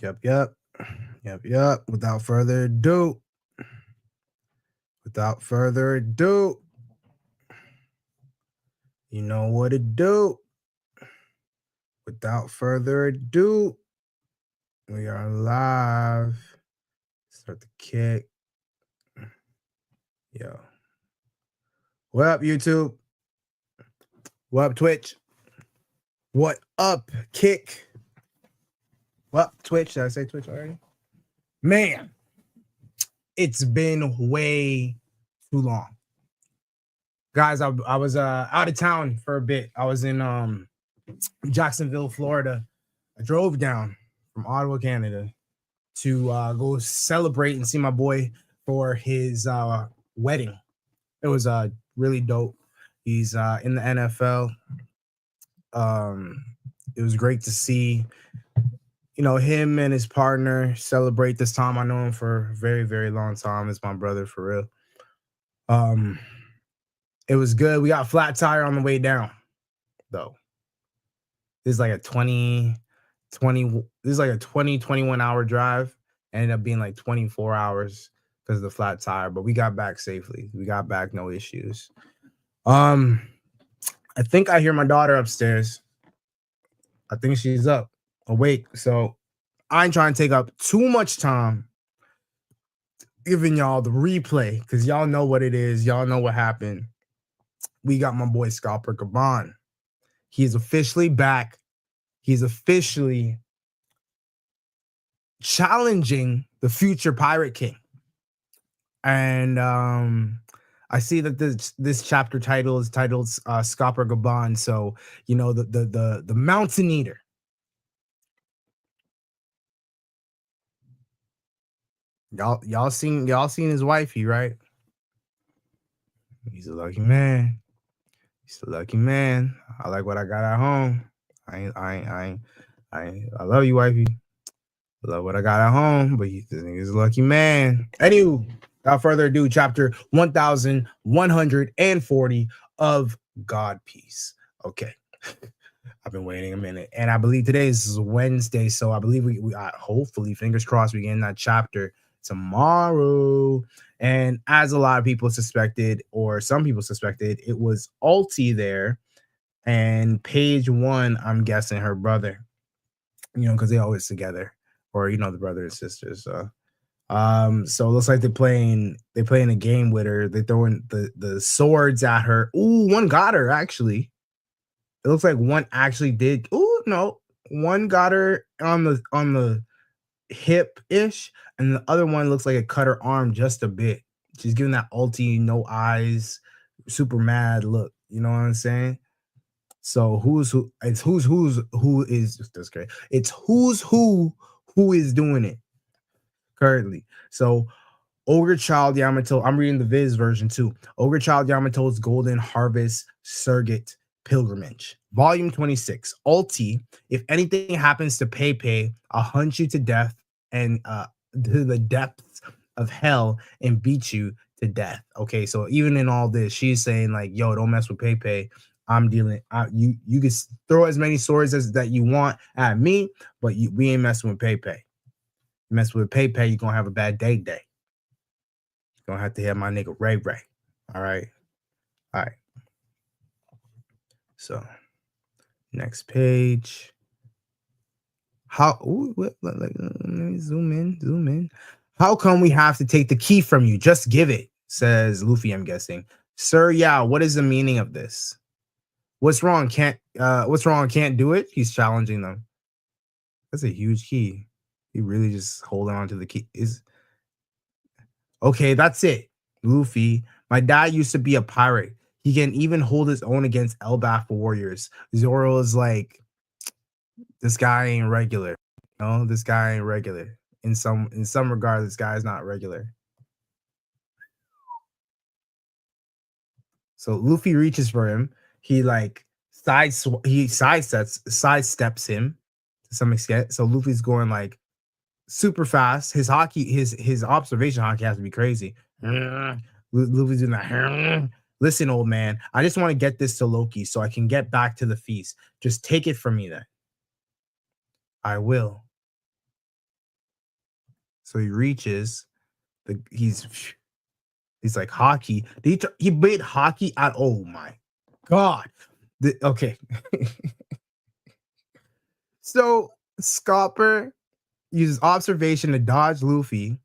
Yep, yep. Yep, yep. Without further ado, you know what to do. Without further ado, we are live. Start the kick. Yo. What up, YouTube? What up, Twitch? What up, Kick? What up, Twitch? Did I say Twitch already? Man, it's been way too long. Guys, I was out of town for a bit. I was in Jacksonville, Florida. I drove down from Ottawa, Canada to go celebrate and see my boy for his wedding. It was really dope. He's in the NFL. It was great to see, him and his partner celebrate this time. I know him for a very, very long time. It's my brother for real. It was good. We got flat tire on the way down, though. This is like a 21 hour drive. Ended up being like 24 hours because of the flat tire, but we got back safely. We got back, no issues. I think I hear my daughter upstairs. I think she's up, awake. So I ain't trying to take up too much time giving y'all the replay because y'all know what it is. Y'all know what happened. We got my boy Scopper Gaban. He's officially back. He's officially challenging the future Pirate King. And I see that this chapter title is titled Scopper Gaban. So, the Mountain Eater. Y'all seen his wifey, right? He's a lucky man. He's a lucky man. I like what I got at home. I love you, wifey. I love what I got at home, but this nigga's a lucky man. Anywho, without further ado, chapter 1140 of God Peace. Okay. I've been waiting a minute. And I believe today is Wednesday, so I believe we hopefully, fingers crossed, we get in that chapter tomorrow. And as a lot of people suspected, or some people suspected, it was Alti there. And page one, I'm guessing her brother, because they always together, or the brother and sisters. So it looks like they're playing a game with her. They're throwing the swords at her. Ooh, one got her actually. It looks like one actually did. Ooh, no, one got her on the hip-ish, and the other one looks like it cut her arm just a bit. She's giving that ulti, no eyes, super mad look. You know what I'm saying? So who's who? It's who is that's great. It's who is doing it currently. So Ogre Child Yamato, I'm reading the Viz version too. Ogre Child Yamato's Golden Harvest Surrogate Pilgrimage, Volume 26. Ulti, if anything happens to Pepe, I'll hunt you to death and to the depths of hell and beat you to death. Okay, so even in all this, she's saying like, yo, don't mess with Pepe. I'm dealing. You can throw as many swords as that you want at me, but we ain't messing with Pepe. Mess with Pepe, you're gonna have a bad day. You're gonna have to hit my nigga Ray. All right. So next page. Let me zoom in. How come we have to take the key from you? Just give it, says Luffy, I'm guessing. Sir, yeah, what is the meaning of this? What's wrong? Can't do it? He's challenging them. That's a huge key. He really just holding on to the key. Okay, that's it. Luffy, my dad used to be a pirate. He can even hold his own against elbaf warriors. Zoro is like, this guy ain't regular. This guy ain't regular. In some regard, this guy is not regular. So Luffy reaches for him. He like sidesteps him to some extent. So Luffy's going like super fast. His observation hockey has to be crazy. Luffy's doing that. Listen, old man, I just want to get this to Loki so I can get back to the feast. Just take it from me then. I will. So he reaches. He's like hockey. He made hockey at. Oh my god. Okay. So Scopper uses observation to dodge Luffy,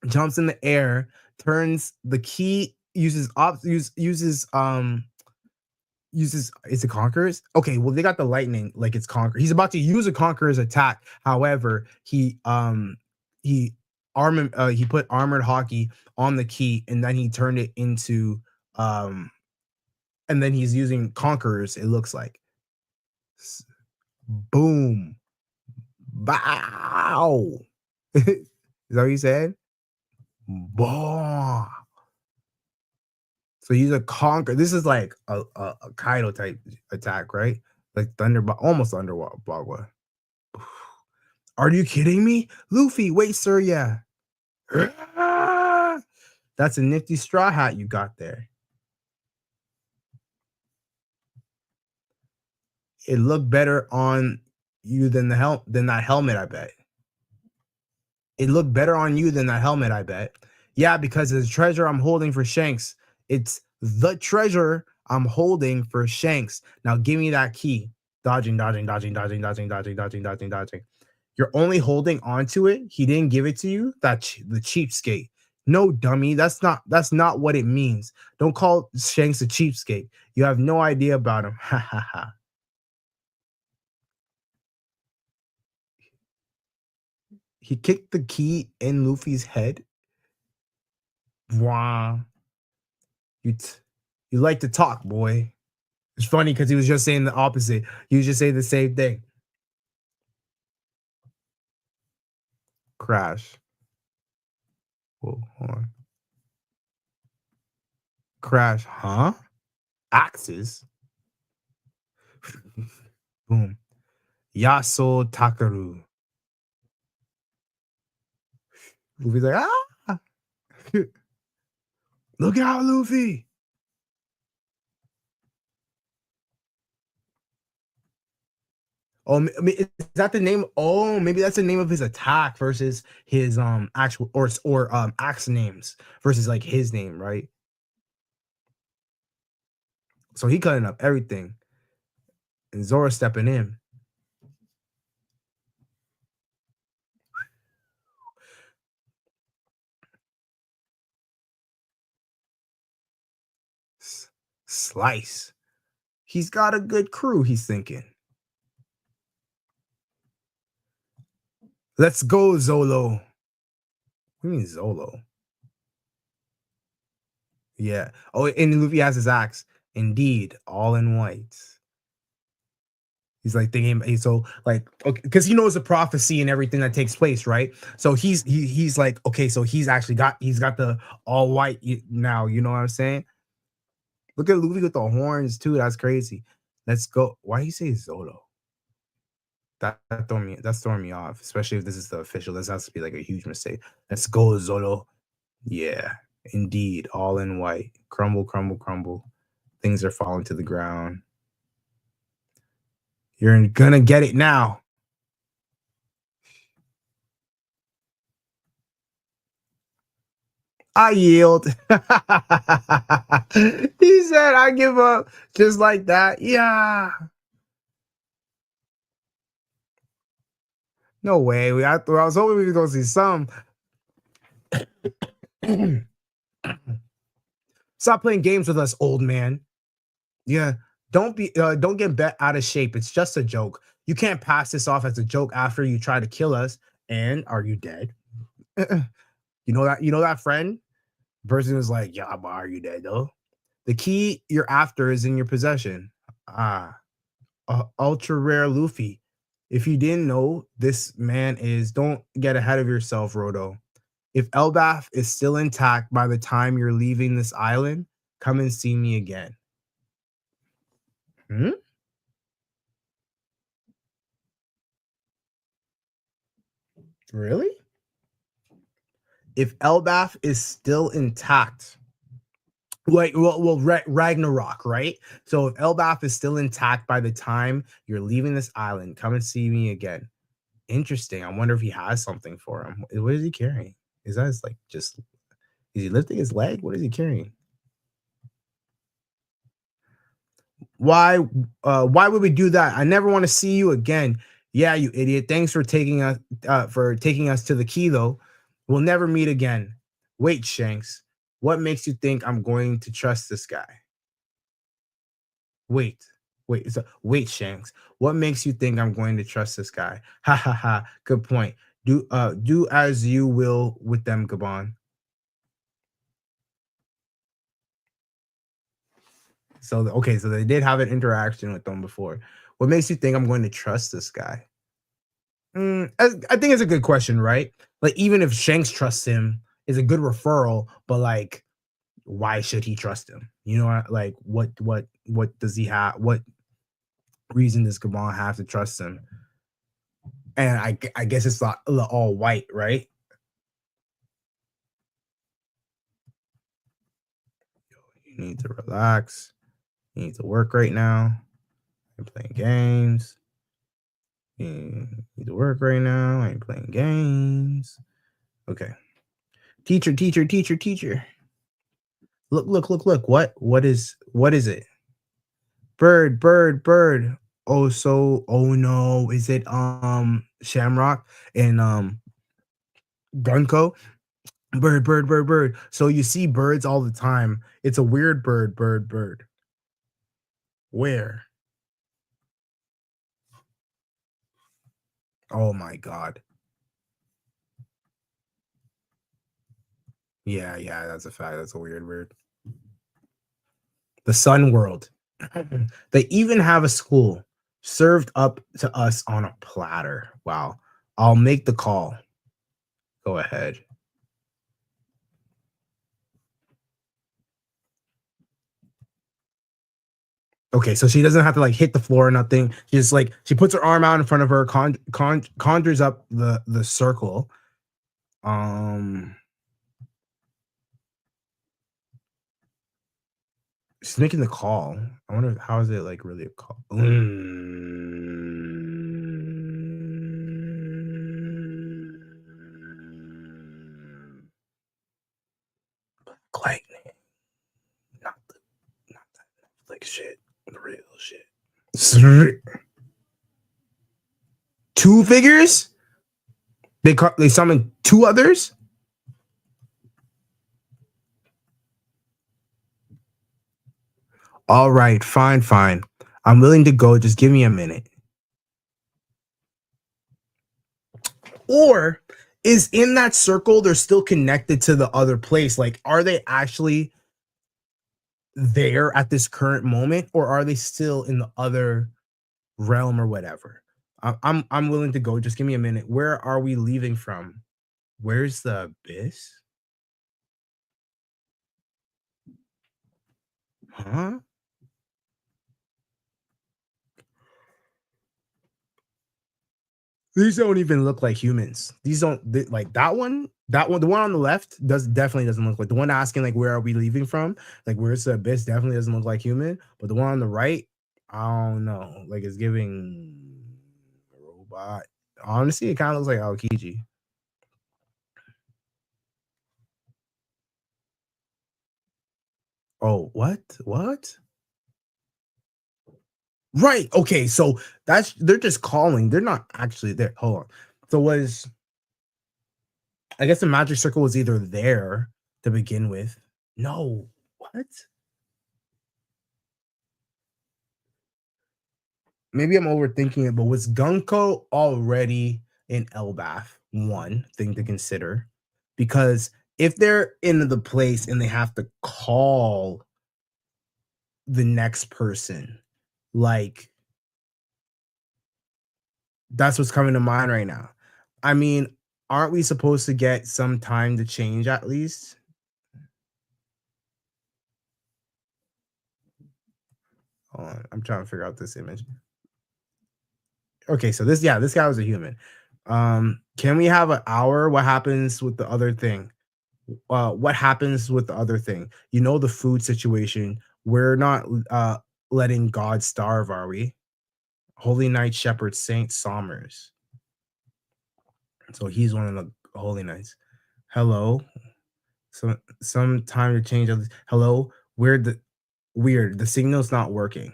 jumps in the air, turns the key, uses is it Conquerors? Okay, well they got the lightning like it's Conqueror. He's about to use a Conqueror's attack. However, he he put armored hockey on the key and then he turned it into and then he's using Conquerors, it looks like. Boom. Bow. Is that what you said? Boom. So he's a conquer. This is like a Kaido type attack, right? Like thunder, almost underwater. Are you kidding me? Luffy, wait, sir, yeah. That's a nifty straw hat you got there. It looked better on you than that helmet, I bet. It looked better on you than that helmet, I bet. Yeah, because it's treasure I'm holding for Shanks. It's the treasure I'm holding for Shanks. Now give me that key. Dodging. You're only holding onto it. He didn't give it to you. That's the cheapskate. No, dummy. That's not what it means. Don't call Shanks a cheapskate. You have no idea about him. Ha ha ha. He kicked the key in Luffy's head. Wow. You like to talk, boy. It's funny because he was just saying the opposite. He was just saying the same thing. Crash. Whoa, hold on. Crash, huh? Axes. Boom. Yaso Takaru. Luffy's like, ah! Look out, Luffy. Oh, I mean, is that the name? Oh, maybe that's the name of his attack versus his actual or axe names versus like his name, right? So he cutting up everything, and Zoro stepping in. Slice. He's got a good crew. He's thinking. Let's go, Zolo. What do you mean Zolo? Yeah. Oh, and Luffy has his axe. Indeed, all in white. He's like thinking, so like, okay, because he knows the prophecy and everything that takes place, right? So he's like, okay, so he's got the all white now. You know what I'm saying? Look at Luffy with the horns too. That's crazy. Let's go. Why you say Zolo? That's throwing me off, especially if this is the official. This has to be like a huge mistake. Let's go, Zolo. Yeah, indeed, all in white. Crumble, crumble, crumble. Things are falling to the ground. You're gonna get it now. I yield. He said, I give up just like that. Yeah. No way. I was hoping we were going to see some. Stop playing games with us, old man. Yeah. Don't get bent out of shape. It's just a joke. You can't pass this off as a joke after you try to kill us. And are you dead? You know that friend? Person was like, yeah, but are you dead though? The key you're after is in your possession. Ultra rare Luffy. If you didn't know, this man is, don't get ahead of yourself, Rodo. If Elbaf is still intact by the time you're leaving this island, come and see me again. Really? If Elbaf is still intact, like Ragnarok, right? So if Elbaf is still intact by the time you're leaving this island, come and see me again. Interesting. I wonder if he has something for him. What is he carrying? Is that his, like, just is he lifting his leg? What is he carrying? Why why would we do that? I never want to see you again. Yeah, you idiot. Thanks for taking us to the key though. We'll never meet again. Wait, Shanks. What makes you think I'm going to trust this guy? Wait. Wait, Shanks. What makes you think I'm going to trust this guy? Ha ha ha. Good point. Do as you will with them, Gabon. So okay, so they did have an interaction with them before. What makes you think I'm going to trust this guy? I think it's a good question, right? Like, even if Shanks trusts him, is a good referral, but like, why should he trust him? You know, like, what does he have? What reason does Gabon have to trust him? And I guess it's not all white, right? You need to relax. You need to work right now. You're playing games. You need to work right now. I ain't playing games. Okay. Teacher, teacher, teacher, teacher. Look, look, look, look. What is it? Bird, bird, bird. Oh no. Is it Shamrock and Gunko? Bird, bird, bird, bird. So you see birds all the time. It's a weird bird, bird, bird. Where? Oh my god. Yeah, yeah, that's a fact. That's a weird bird. The Sun World. They even have a school served up to us on a platter. Wow. I'll make the call. Go ahead. Okay, so she doesn't have to like hit the floor or nothing. She just like she puts her arm out in front of her, conjures up the circle. Um, she's making the call. I wonder how is it like really a call? Lightning, not the not that Netflix shit, the real shit. Two figures? They summon two others? All right, fine, fine. I'm willing to go. Just give me a minute. Or is in that circle they're still connected to the other place? Like, are they actually there at this current moment, or are they still in the other realm or whatever? I'm willing to go. Just give me a minute. Where are we leaving from? Where's the abyss? Huh? These don't even look like humans. These don't like that one, the one on the left definitely doesn't look like the one asking like where are we leaving from? Like where's the abyss definitely doesn't look like human, but the one on the right, I don't know. Like it's giving robot. Honestly, it kind of looks like Aokiji. Oh, what? What? Right. Okay, so that's they're just calling. They're not actually there. Hold on. So was I guess the magic circle was either there to begin with. No. What? Maybe I'm overthinking it, but was Gunko already in elbaf? One thing to consider. Because if they're in the place and they have to call the next person, like that's what's coming to mind right now. I mean, aren't we supposed to get some time to change at least? Hold on, I'm trying to figure out this image. Okay, so this guy was a human. Can we have an hour? What happens with the other thing? What happens with the other thing? You know the food situation. We're not letting God starve, are we? Holy Night Shepherd Saint Somers. So he's one of the holy knights. Hello. Some time to change of this. Hello. Weird. The signal's not working.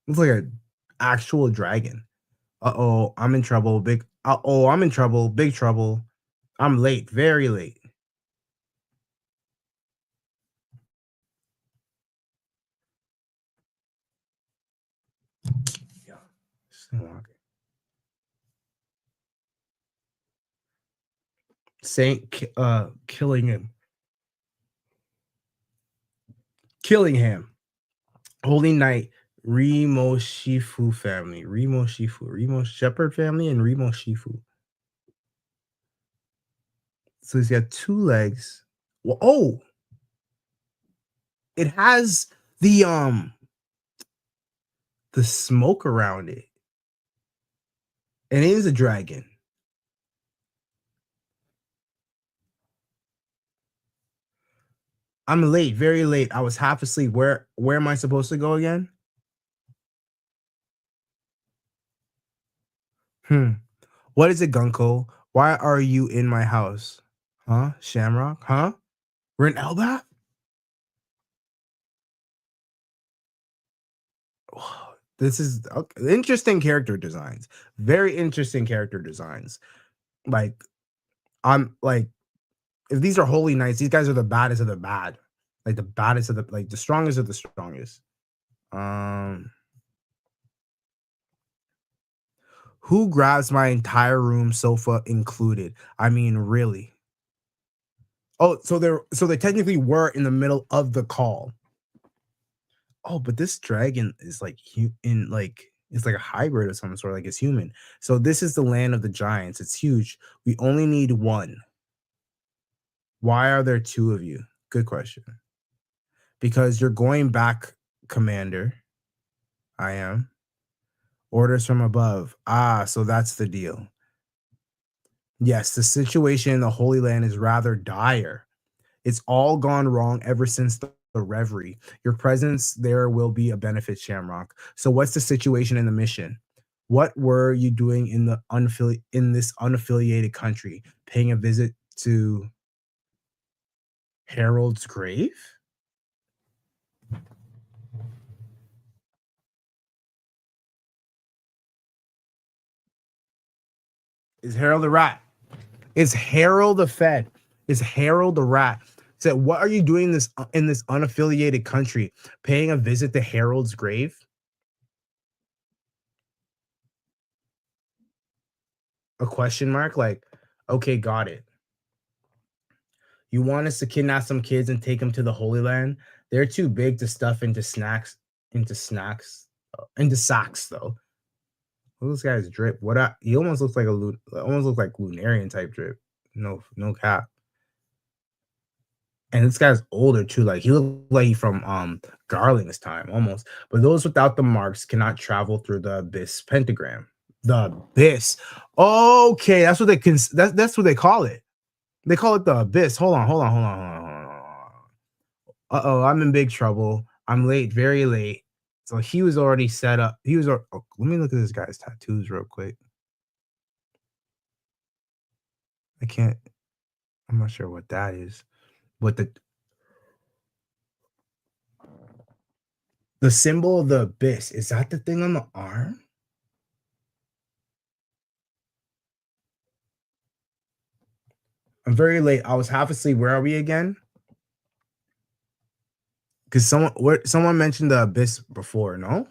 It's like a actual dragon. Uh-oh, I'm in trouble. I'm in trouble. Big trouble. I'm late, very late. Yeah. Shamrock. Killing him. Killing him. Holy Knight, Remo Shifu family. Remo Shifu. Remo Shepherd family and Remo Shifu. So he's got two legs. Well, oh, it has the smoke around it. And it is a dragon. I'm late, very late. I was half asleep. Where am I supposed to go again? Hmm. What is it, Gunko? Why are you in my house? Huh? Shamrock? Huh? We're in elbaf? This is interesting character designs. Very interesting character designs. Like, I'm like, if these are holy knights, these guys are the baddest of the bad. Like the baddest of the strongest of the strongest. Um, who grabs my entire room, sofa included? I mean, really? Oh, so they technically were in the middle of the call. Oh, but this dragon is like it's like a hybrid of some sort, like it's human. So this is the land of the giants. It's huge. We only need one. Why are there two of you? Good question. Because you're going back, Commander. I am. Orders from above. Ah, so that's the deal. Yes, the situation in the Holy Land is rather dire. It's all gone wrong ever since the Reverie. Your presence there will be a benefit, Shamrock. So what's the situation in the mission? What were you doing in this unaffiliated country? Paying a visit to Harold's grave? Is Harold the rat? Is Harold the Fed? Is Harold the rat? Said, what are you doing this in this unaffiliated country? Paying a visit to Harold's grave? A question mark? Like, okay, got it. You want us to kidnap some kids and take them to the Holy Land? They're too big to stuff into socks though. Look at this guy's drip. He almost looks like almost looks like Lunarian type drip. No cap. And this guy's older too. Like he looked like he from Garling's time almost. But those without the marks cannot travel through the abyss pentagram. The abyss. Okay, that's what they call it. They call it the abyss. Hold on. Uh-oh, I'm in big trouble. I'm late, very late. So he was already set up. Let me look at this guy's tattoos real quick. I can't. I'm not sure what that is. But the symbol of the abyss, is that the thing on the arm? I'm very late. I was half asleep. Where are we again? Because someone mentioned the abyss before, no?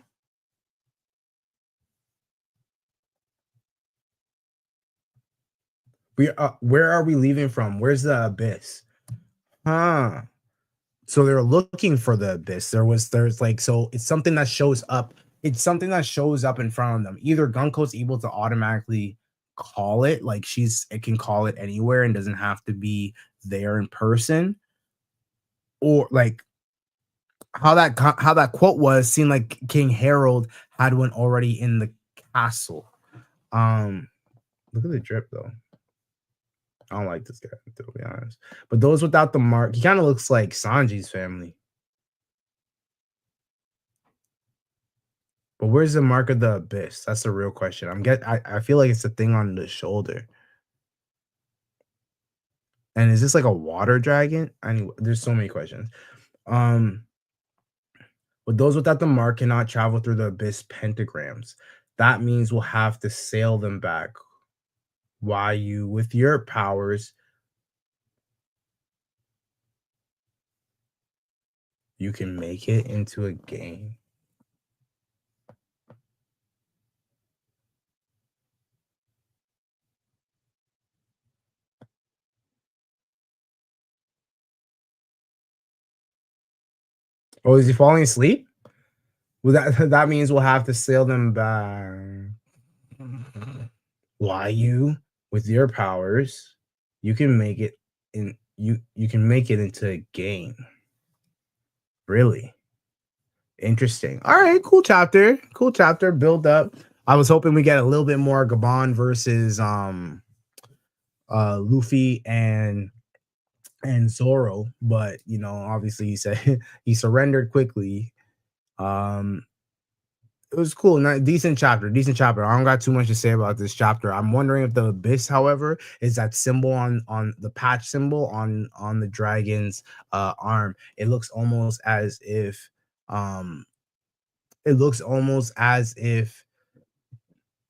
Where are we leaving from? Where's the abyss? Huh. So they're looking for the abyss. There's like so it's something that shows up. It's something that shows up in front of them. Either Gunko's able to automatically call it, like it can call it anywhere and doesn't have to be there in person, or like how that quote was seemed like King Harold had one already in the castle. Um, look at the drip though. I don't like this guy to be honest. But those without the mark, he kind of looks like Sanji's family. But where's the mark of the abyss? That's the real question. I feel like it's a thing on the shoulder. And is this like a water dragon? There's so many questions. Um, but those without the mark cannot travel through the abyss pentagrams. That means we'll have to sail them back. Why you, with your powers, you can make it into a game. Oh, is he falling asleep? Well, that that means we'll have to sail them back. Why you, with your powers, you can make it you can make it into a game. Really interesting. All right, cool chapter. Cool chapter. Build up. I was hoping we get a little bit more Gaban versus Luffy and Zoro, but you know, obviously he said he surrendered quickly. Um, it was cool, decent chapter, decent chapter. I don't got too much to say about this chapter. I'm wondering if the abyss, however, is that symbol on the patch symbol on the dragon's arm. Um, it looks almost as if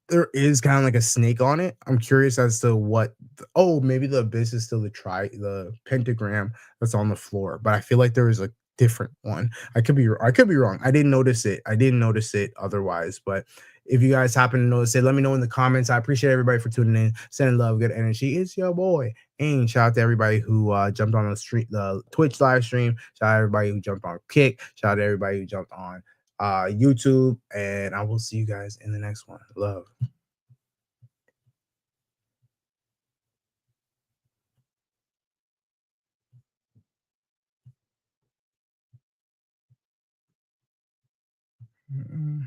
there is kind of like a snake on it. I'm curious as to what. Oh, maybe the abyss is still the pentagram that's on the floor, but I feel like there is a different one. I could be wrong. I didn't notice it. I didn't notice it otherwise. But if you guys happen to notice it, let me know in the comments. I appreciate everybody for tuning in, sending love, good energy. It's your boy Ange. Shout out to everybody who jumped on the Twitch live stream. Shout out to everybody who jumped on Kick. Shout out to everybody who jumped on YouTube, and I will see you guys in the next one. Love. Mm-mm.